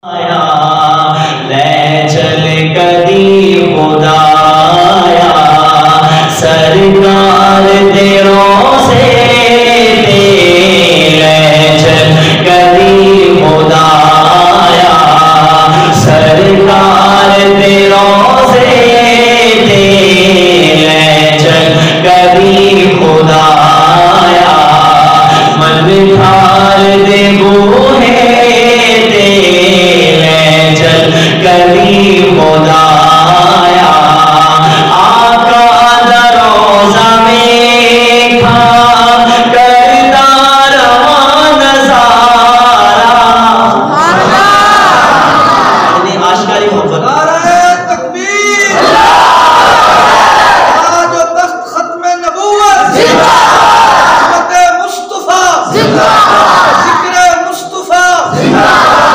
ले चल कदी खुदाया सरकार तेरों से ले चल कदी खुदाया सरकार तेरों से ले चल कदी खुदाया मन ठार दे बूहे कदी खुदाया आका दरोज़ा में खा करता रवां नज़ारा आशिकानी मोहब्बत नारे तकबीर आज तख्त खत्म नबूवत जिंदाबाद मुस्तफा जिंदाबाद जिक्र मुस्तफा जिंदाबाद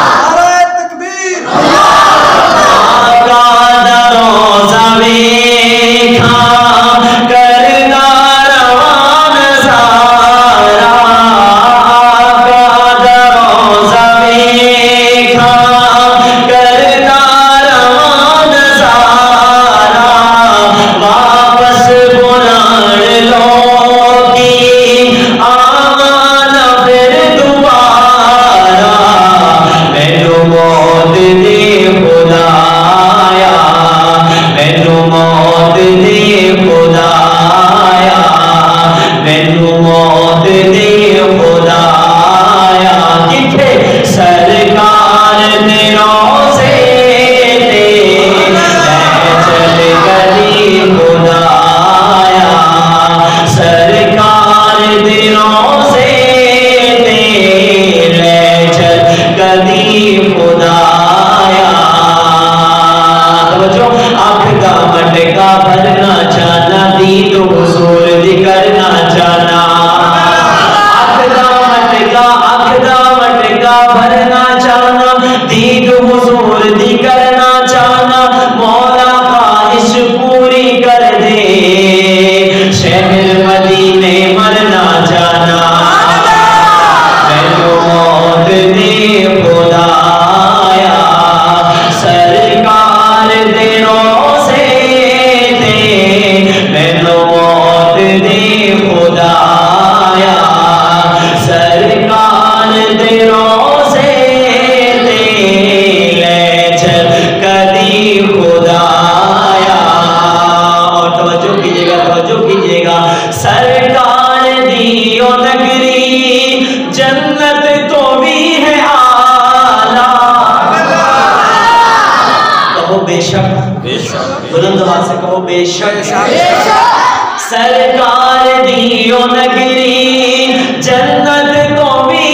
सरकार दियो नगरी जन्नत तो भी